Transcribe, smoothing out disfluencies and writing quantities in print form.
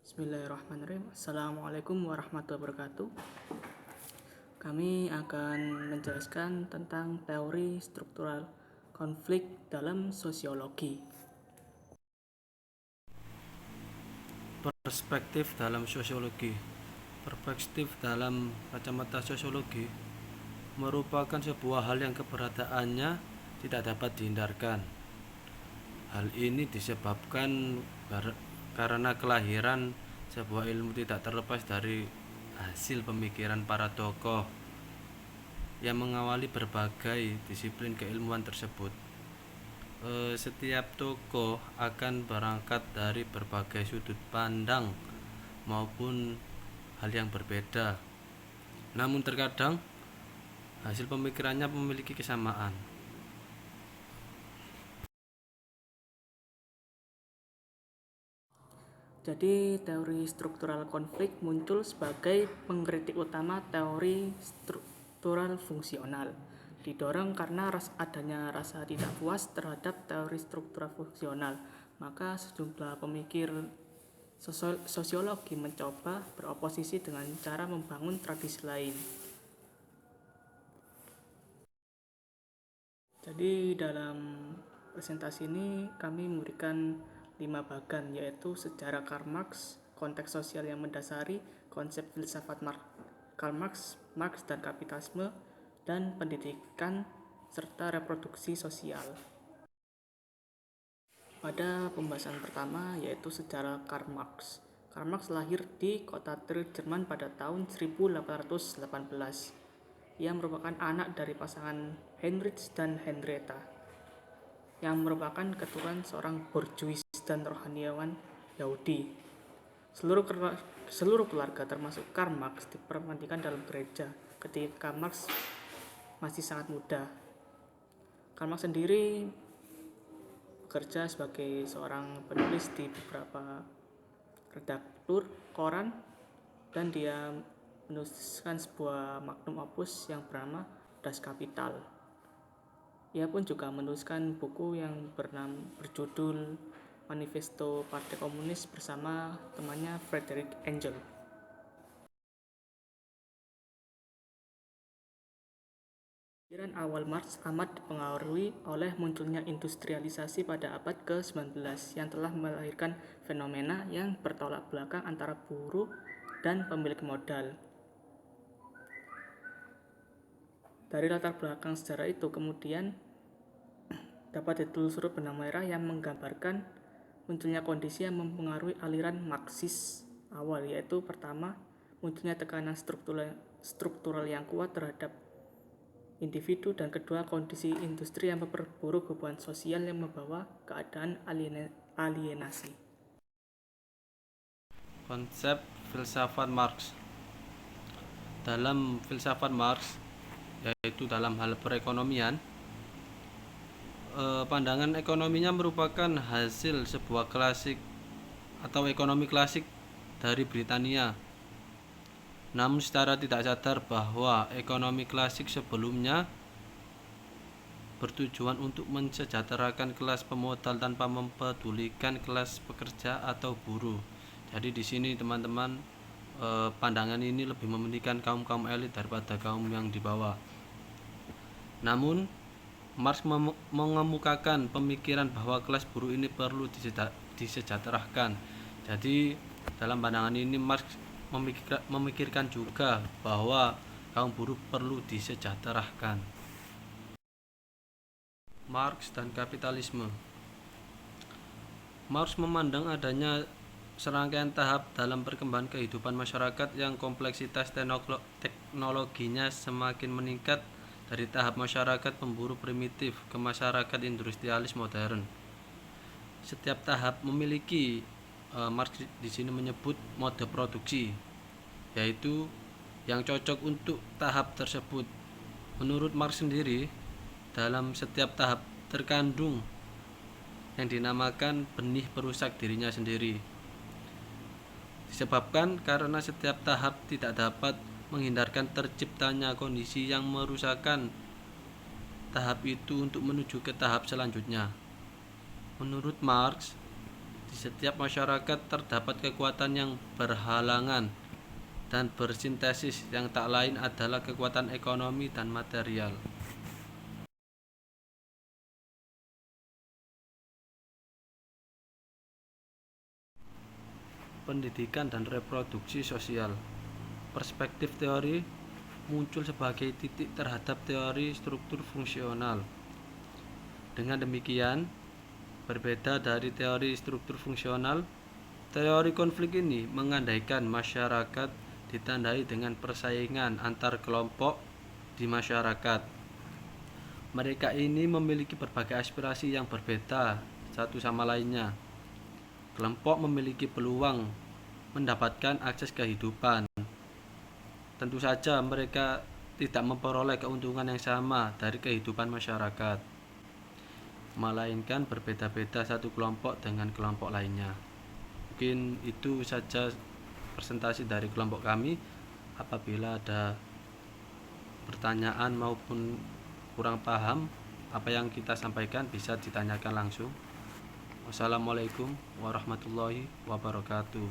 Bismillahirrahmanirrahim. Assalamualaikum warahmatullahi wabarakatuh. Kami akan menjelaskan tentang teori struktural konflik dalam sosiologi. Perspektif dalam sosiologi. Perspektif dalam kacamata sosiologi merupakan sebuah hal yang keberadaannya tidak dapat dihindarkan. Hal ini disebabkan karena kelahiran sebuah ilmu tidak terlepas dari hasil pemikiran para tokoh yang mengawali berbagai disiplin keilmuan tersebut. Setiap tokoh akan berangkat dari berbagai sudut pandang maupun hal yang berbeda. Namun terkadang hasil pemikirannya memiliki kesamaan. Jadi, teori struktural konflik muncul sebagai pengkritik utama teori struktural fungsional. Didorong karena adanya rasa tidak puas terhadap teori struktural fungsional, maka sejumlah pemikir sosiologi mencoba beroposisi dengan cara membangun tradisi lain. Jadi dalam presentasi ini kami memberikan 5 bagan, yaitu sejarah Karl Marx, konteks sosial yang mendasari konsep filsafat Karl Marx, Marx dan kapitalisme, dan pendidikan serta reproduksi sosial. Pada pembahasan pertama yaitu sejarah Karl Marx. Karl Marx lahir di kota Trier, Jerman pada tahun 1818. Ia merupakan anak dari pasangan Heinrich dan Henrietta, yang merupakan keturunan seorang borjuis dan rohaniawan Yahudi. Seluruh keluarga termasuk Karl Marx dipermandikan dalam gereja ketika Marx masih sangat muda. Karl Marx sendiri bekerja sebagai seorang penulis di beberapa redaktur koran, dan dia menuliskan sebuah magnum opus yang bernama Das Kapital. Ia pun juga menuliskan buku yang berjudul Manifesto Partai Komunis bersama temannya Friedrich Engels. Pikiran awal Marx amat dipengaruhi oleh munculnya industrialisasi pada abad ke-19 yang telah melahirkan fenomena yang bertolak belakang antara buruh dan pemilik modal. Dari latar belakang sejarah itu kemudian dapat ditelusuri benang merah yang menggambarkan munculnya kondisi yang mempengaruhi aliran Marxis awal, yaitu pertama, munculnya tekanan struktural yang kuat terhadap individu, dan kedua, kondisi industri yang memperburuk hubungan sosial yang membawa keadaan alienasi. Konsep filsafat Marx. Dalam filsafat Marx, yaitu dalam hal perekonomian, pandangan ekonominya merupakan hasil sebuah klasik atau ekonomi klasik dari Britania. Namun secara tidak sadar bahwa ekonomi klasik sebelumnya bertujuan untuk mensejahterakan kelas pemodal tanpa mempedulikan kelas pekerja atau buruh. Jadi di sini teman-teman, pandangan ini lebih mementingkan kaum elit daripada kaum yang di bawah. Namun Marx mengemukakan pemikiran bahwa kelas buruh ini perlu disejahterakan. Jadi dalam pandangan ini Marx memikirkan juga bahwa kaum buruh perlu disejahterakan. Marx dan kapitalisme. Marx memandang adanya serangkaian tahap dalam perkembangan kehidupan masyarakat yang kompleksitas teknologinya semakin meningkat dari tahap masyarakat pemburu primitif ke masyarakat industrialis modern. Setiap tahap memiliki, Marx di sini menyebut mode produksi, yaitu yang cocok untuk tahap tersebut. Menurut Marx sendiri, dalam setiap tahap terkandung yang dinamakan benih perusak dirinya sendiri. Disebabkan karena setiap tahap tidak dapat menghindarkan terciptanya kondisi yang merusakkan tahap itu untuk menuju ke tahap selanjutnya. Menurut Marx, di Di setiap masyarakat terdapat kekuatan yang berhalangan dan bersintesis yang tak lain adalah kekuatan ekonomi dan material. Pendidikan dan reproduksi sosial. Perspektif teori muncul sebagai titik terhadap teori struktur fungsional. Dengan demikian, berbeda dari teori struktur fungsional, teori konflik ini mengandaikan masyarakat ditandai dengan persaingan antar kelompok di masyarakat. Mereka ini memiliki berbagai aspirasi yang berbeda satu sama lainnya. Kelompok memiliki peluang mendapatkan akses kehidupan. Tentu saja mereka tidak memperoleh keuntungan yang sama dari kehidupan masyarakat, melainkan berbeda-beda satu kelompok dengan kelompok lainnya. Mungkin itu saja presentasi dari kelompok kami. Apabila ada pertanyaan maupun kurang paham apa yang kita sampaikan, bisa ditanyakan langsung. Wassalamualaikum warahmatullahi wabarakatuh.